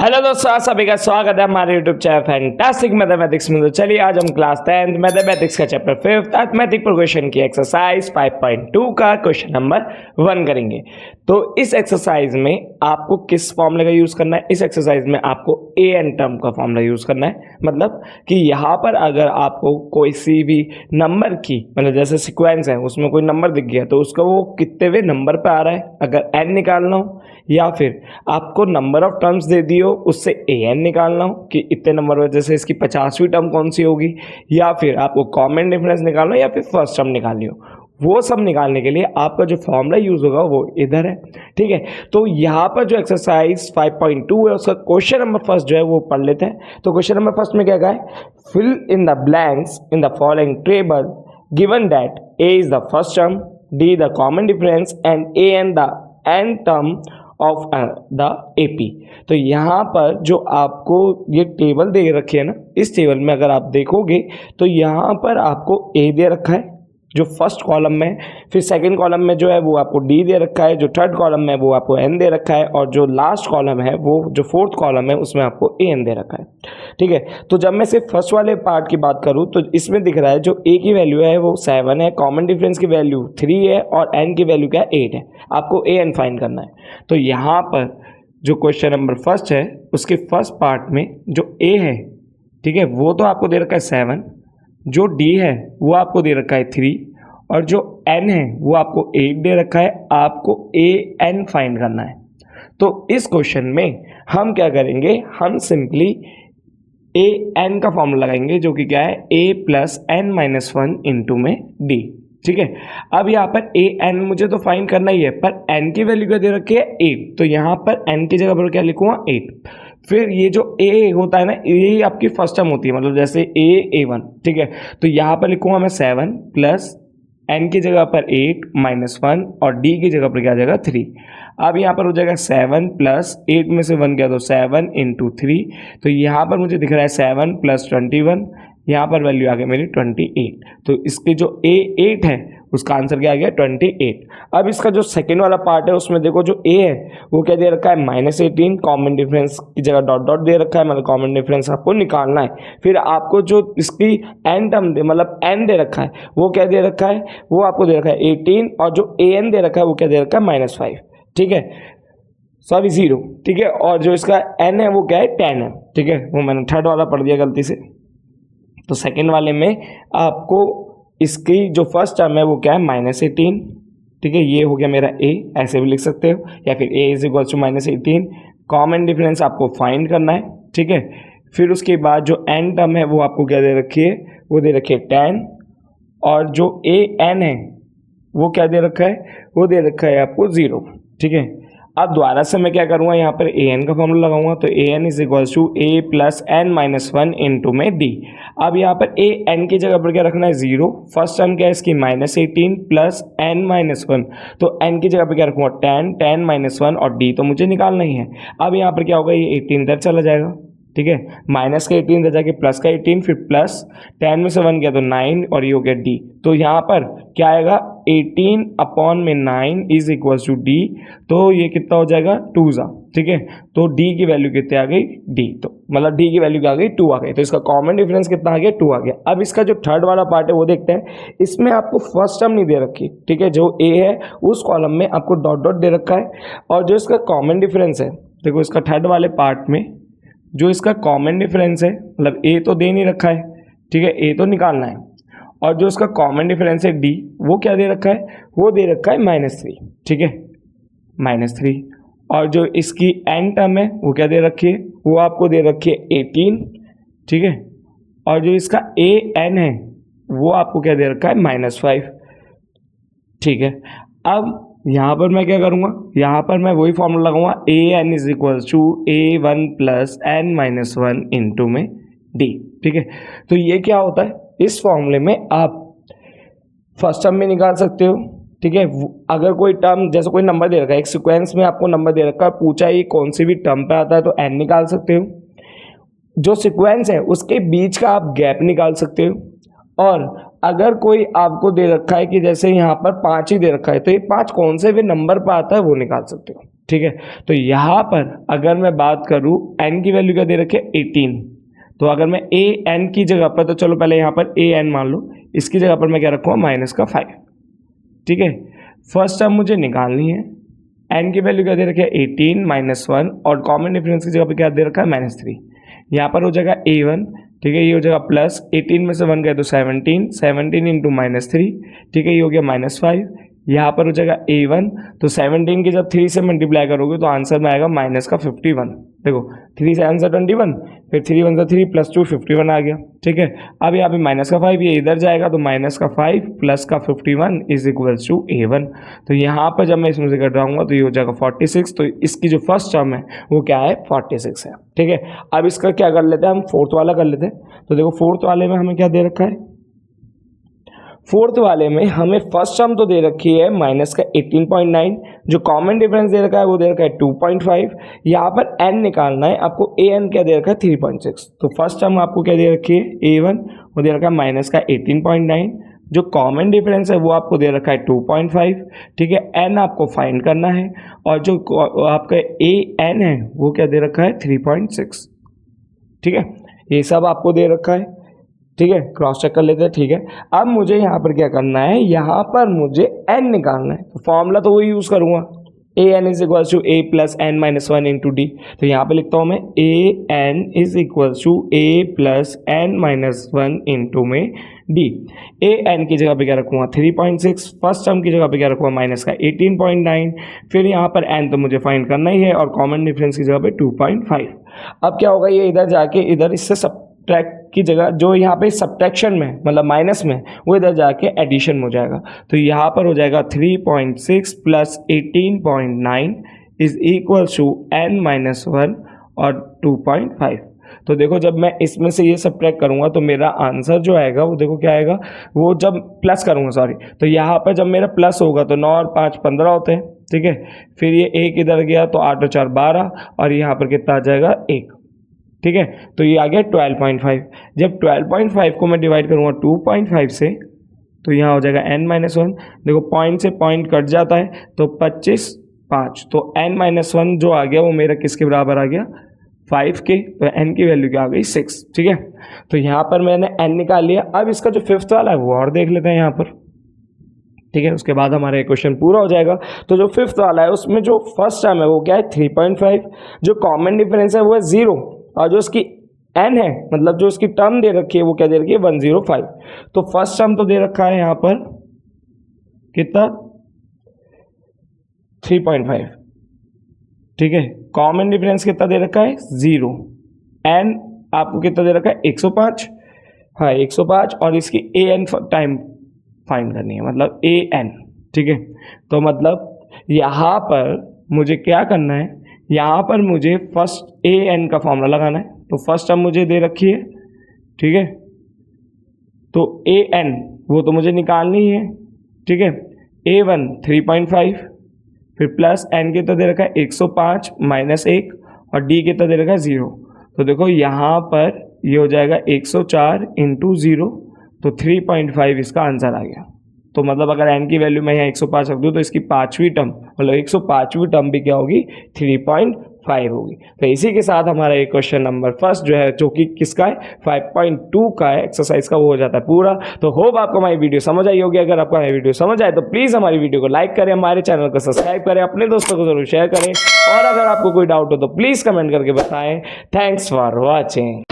Hello दोस्तों, आप सभी का स्वागत है हमारे यूट्यूब चैनल फैंटास्टिक मैथमेटिक्स में। तो चलिए आज हम क्लास 10th मैथमेटिक्स का चैप्टर 5th अरिथमेटिक प्रोग्रेशन की एक्सरसाइज 5.2 का क्वेश्चन नंबर 1 करेंगे। तो इस एक्सरसाइज में आपको किस फॉर्मूले का यूज करना है? इस एक्सरसाइज में आपको ए एन टर्म का फॉर्मूला यूज करना है। मतलब कि यहाँ पर अगर आपको कोई सी भी नंबर की मतलब जैसे सीक्वेंस है उसमें कोई नंबर दिख गया तो उसका वो कितने नंबर पे आ रहा है, अगर एन निकालना हो, या फिर आपको नंबर ऑफ टर्म्स दे दी हो उससे ए एन निकालना हो कि इतने नंबर जैसे इसकी 50वीं टर्म कौन सी होगी, या फिर आपको कॉमन डिफरेंस निकालना हो या फिर फर्स्ट टर्म निकालनी हो, वो सब निकालने के लिए आपका जो फॉर्मूला यूज होगा वो इधर है। ठीक है, तो यहाँ पर जो एक्सरसाइज 5.2 है उसका क्वेश्चन नंबर फर्स्ट जो है वो पढ़ लेते हैं। तो क्वेश्चन नंबर फर्स्ट में क्या कहा है? Fill in the blanks in the following table given that a is the first term, d the common difference and a n the n term of the AP. तो यहाँ पर जो आपको ये टेबल दे रखी है ना, इस टेबल में अगर आप देखोगे तो यहाँ पर आपको ए दे रखा है जो फर्स्ट कॉलम में, फिर सेकंड कॉलम में जो है वो आपको डी दे रखा है, जो थर्ड कॉलम में वो आपको एन दे रखा है, और जो लास्ट कॉलम है वो जो फोर्थ कॉलम है उसमें आपको ए एन दे रखा है। ठीक है, तो जब मैं सिर्फ फर्स्ट वाले पार्ट की बात करूं तो इसमें दिख रहा है जो ए की वैल्यू है वो 7 है, कॉमन डिफरेंस की वैल्यू 3 है और एन की वैल्यू क्या है 8 है। आपको ए एन फाइंड करना है। तो यहाँ पर जो क्वेश्चन नंबर फर्स्ट है उसके फर्स्ट पार्ट में जो ए है, ठीक है, वो तो आपको दे रखा है 7, जो डी है वो आपको दे रखा है 3 और जो एन है वो आपको 8 दे रखा है। आपको ए एन फाइंड करना है। तो इस क्वेश्चन में हम क्या करेंगे, हम सिंपली ए एन का फॉर्मूला लगाएंगे जो कि क्या है ए प्लस एन माइनस 1 इंटू में डी। ठीक है, अब यहाँ पर ए एन मुझे तो फाइंड करना ही है, पर एन की वैल्यू क्या दे रखी है 8, तो यहाँ पर एन की जगह पर क्या लिखूंगा 8। फिर ये जो ए होता है ना, ये आपकी फर्स्ट टर्म होती है, मतलब जैसे ए वन। ठीक है, तो यहाँ पर लिखूंगा मैं 7 प्लस एन की जगह पर 8 माइनस 1 और डी की जगह पर क्या आ जाएगा 3। अब यहाँ पर हो जाएगा 7 प्लस 8 में से 1 गया तो 7 इंटू 3। तो यहाँ पर मुझे दिख रहा है 7 प्लस 21, यहाँ पर वैल्यू आ गई मेरी 28। तो इसके जो ए 8 है उसका आंसर क्या आ गया 28। अब इसका जो सेकेंड वाला पार्ट है उसमें देखो जो ए है वो क्या दे रखा है -18, कॉमन डिफरेंस की जगह डॉट डॉट दे रखा है, मतलब कॉमन डिफरेंस आपको निकालना है। फिर आपको जो इसकी एन टर्म मतलब एन दे रखा है वो क्या दे रखा है, वो आपको दे रखा है 18, और जो ए एन दे रखा है वो क्या दे रखा है -5। ठीक है, सॉरी 0। ठीक है, और जो इसका एन है वो क्या है 10 है। ठीक है, वो मैंने थर्ड वाला पढ़ दिया गलती से। तो सेकेंड वाले में आपको इसकी जो फर्स्ट टर्म है वो क्या है -18। ठीक है, ये हो गया मेरा ए, ऐसे भी लिख सकते हो, या फिर a is equal to -18। Common difference आपको फाइंड करना है। ठीक है, फिर उसके बाद जो एन टर्म है वो आपको क्या दे रखी है, वो दे रखी है 10, और जो ए एन है वो क्या दे रखा है, वो दे रखा है आपको 0। ठीक है, अब दोबारा से मैं क्या करूँगा, यहाँ पर ए एन का फॉर्मूला लगाऊंगा। तो a n is equal to a plus n minus 1 into में डी। अब यहाँ पर ए एन की जगह पर क्या रखना है 0। फर्स्ट टर्म क्या है इसकी -18 प्लस एन माइनस 1, तो एन की जगह पर क्या रखूँगा 10 माइनस 1, और डी तो मुझे निकालना ही है। अब यहाँ पर क्या होगा, ये 18 इधर चला जाएगा। ठीक है, माइनस का 18 इधर जाके प्लस का 18, फिर प्लस 10 में से 1 गया तो 9, और ये हो गया डी। तो यहाँ पर क्या आएगा 18 अपॉन में 9 इज इक्वल टू डी। तो ये कितना हो जाएगा 2 जा। ठीक है, तो डी की वैल्यू कितनी आ गई डी, तो मतलब डी की वैल्यू क्या आ गई 2 आ गई। तो इसका कॉमन डिफरेंस कितना आ गया 2 आ गया। अब इसका जो थर्ड वाला पार्ट है वो देखते हैं। इसमें आपको फर्स्ट टर्म नहीं दे रखी। ठीक है, जो ए है उस कॉलम में आपको डॉट डॉट दे रखा है, और जो इसका कॉमन डिफरेंस है, देखो इसका थर्ड वाले पार्ट में जो इसका कॉमन डिफरेंस है, मतलब ए तो दे नहीं रखा है। ठीक है, ए तो निकालना है, और जो इसका कॉमन डिफरेंस है डी, वो क्या दे रखा है, वो दे रखा है -3। ठीक है, -3, और जो इसकी एन टर्म है वो क्या दे रखी है, वो आपको दे रखी है 18। ठीक है, और जो इसका ए एन है वो आपको क्या दे रखा है -5। ठीक है, अब यहाँ पर मैं क्या करूँगा, यहाँ पर मैं वही फॉर्मूला लगाऊंगा, a n is equal to A1 plus n minus 1 into में डी। ठीक है, तो ये क्या होता है, इस फॉर्मूले में आप फर्स्ट टर्म में निकाल सकते हो। ठीक है, अगर कोई टर्म जैसे कोई नंबर दे रखा है, एक सीक्वेंस में आपको नंबर दे रखा है, पूछा है कौन सी भी टर्म पे आता है, तो एन निकाल सकते हो। जो सीक्वेंस है उसके बीच का आप गैप निकाल सकते हो। और अगर कोई आपको दे रखा है कि जैसे यहाँ पर 5 ही दे रखा है, तो ये 5 कौन से भी नंबर पर आता है वो निकाल सकते हो। ठीक है। तो यहाँ पर अगर मैं बात करूँ n की वैल्यू क्या दे रखी है 18, तो अगर मैं ए एन की जगह पर, तो चलो पहले यहाँ पर ए एन मान लो, इसकी जगह पर मैं क्या रखूँगा माइनस का 5, ठीक है। फर्स्ट टर्म मुझे निकालनी है, एन की वैल्यू क्या दे रखी है 18 -1 और कॉमन डिफरेंस की जगह पर क्या दे रखा है -3। यहाँ पर हो जाएगा a1, ठीक है, ये हो जाएगा प्लस 18 में से 1 गए तो 17 इंटू -3, ठीक है, ये हो गया -5। यहाँ पर हो जाएगा a1, तो 17 की जब 3 से मल्टीप्लाई करोगे तो आंसर में आएगा माइनस का 51। देखो 3 से आंसर 21, फिर 3 1 3 प्लस 2 51 आ गया, ठीक है। अब यहाँ पे माइनस का 5 ये इधर जाएगा तो माइनस का 5 प्लस का 51 इज इक्वल्स टू a1। तो यहाँ पर जब मैं इसमें से घटाऊंगा तो ये हो जाएगा 46। तो इसकी जो फर्स्ट टर्म है वो क्या है 46 है, ठीक है। अब इसका क्या कर लेते हैं हम, फोर्थ वाला कर लेते हैं। तो देखो फोर्थ वाले में हमें क्या दे रखा है, फोर्थ वाले में हमें फर्स्ट टर्म तो दे रखी है माइनस का 18.9, जो कॉमन डिफरेंस दे रखा है वो दे रखा है 2.5। यहाँ पर n निकालना है आपको, an क्या दे रखा है 3.6। तो फर्स्ट टर्म आपको क्या दे रखी है a1, वो दे रखा है माइनस का 18.9, जो कॉमन डिफरेंस है वो आपको दे रखा है 2.5, ठीक है। n आपको फाइंड करना है और जो आपका an है वो क्या दे रखा है 3.6, ठीक है। ये सब आपको दे रखा है, ठीक है, क्रॉस चेक कर लेते हैं, ठीक है। अब मुझे यहाँ पर क्या करना है, यहाँ पर मुझे n निकालना है, तो फॉर्मूला तो वही यूज़ करूँगा, a n is equals to a plus n minus 1 into d. तो यहाँ पे लिखता हूँ मैं a n is equals to a plus n minus 1 into में डी। ए एन की जगह पे क्या रखूँगा 3.6, फर्स्ट टर्म की जगह पे क्या रखूँगा माइनस का 18.9, फिर यहाँ पर एन तो मुझे फाइंड करना ही है और कॉमन डिफरेंस की जगह पे 2.5। अब क्या होगा, ये इधर जाके इधर इससे सब्ट्रैक्ट की जगह, जो यहाँ पे सब्ट्रैक्शन में मतलब माइनस में, वो इधर जाके एडिशन हो जाएगा। तो यहाँ पर हो जाएगा 3.6 plus 18.9 is equals to n minus 1 और 2.5। तो देखो जब मैं इसमें से ये सब्ट्रैक्ट करूँगा तो मेरा आंसर जो आएगा वो देखो क्या आएगा, वो जब प्लस करूँगा सॉरी, तो यहाँ पर जब मेरा प्लस होगा तो 9 और 5 15 होते हैं, ठीक है। फिर ये 1 इधर गया तो 8 और 4 12 और यहाँ पर कितना आ जाएगा 1, ठीक है। तो ये आ गया 12.5। जब 12.5 को मैं डिवाइड करूँगा 2.5 से तो यहाँ हो जाएगा n माइनस 1। देखो पॉइंट से पॉइंट कट जाता है तो 25 5, तो n माइनस 1 जो आ गया वो मेरा किसके बराबर आ गया 5 के, तो n की वैल्यू क्या आ गई 6, ठीक है। तो यहाँ पर मैंने n निकाल लिया। अब इसका जो फिफ्थ वाला है वो और देख लेते हैं यहाँ पर, ठीक है, उसके बाद हमारा क्वेश्चन पूरा हो जाएगा। तो जो फिफ्थ वाला है उसमें जो फर्स्ट टर्म है वो क्या है 3.5, जो कॉमन डिफरेंस है वो है 0 और जो उसकी n है मतलब जो उसकी टर्म दे रखी है वो क्या दे रखी है 105। तो फर्स्ट टर्म तो दे रखा है यहाँ पर कितना 3.5, ठीक है। कॉमन डिफरेंस कितना दे रखा है 0, n आपको कितना दे रखा है 105, हाँ 105, और इसकी an टाइम फाइंड करनी है मतलब an, ठीक है। तो मतलब यहाँ पर मुझे क्या करना है, यहाँ पर मुझे फर्स्ट an का फॉर्मूला लगाना है। तो फर्स्ट टर्म मुझे दे रखी है, ठीक है, तो an वो तो मुझे निकालनी ही है, ठीक है। a1 3.5, फिर प्लस n कितना दे रखा है 105 माइनस 1 और d कितना दे रखा है 0। तो देखो यहाँ पर ये हो जाएगा 104 इंटू 0, तो 3.5 इसका आंसर आ गया। तो मतलब अगर n की वैल्यू मैं यहाँ 105 रख दूँ तो इसकी पाँचवीं टर्म मतलब 105वीं टर्म भी क्या होगी 3.5 होगी। तो इसी के साथ हमारा ये क्वेश्चन नंबर फर्स्ट जो है, जो कि किसका है 5.2 का है एक्सरसाइज का, वो हो जाता है पूरा। तो होप आपको हमारी वीडियो समझ आई होगी। अगर आपको हमारी वीडियो समझ आए तो प्लीज़ हमारी वीडियो को लाइक करें, हमारे चैनल को सब्सक्राइब करें, अपने दोस्तों को जरूर शेयर करें और अगर आपको कोई डाउट हो तो प्लीज़ कमेंट करके बताएं। Thanks for watching.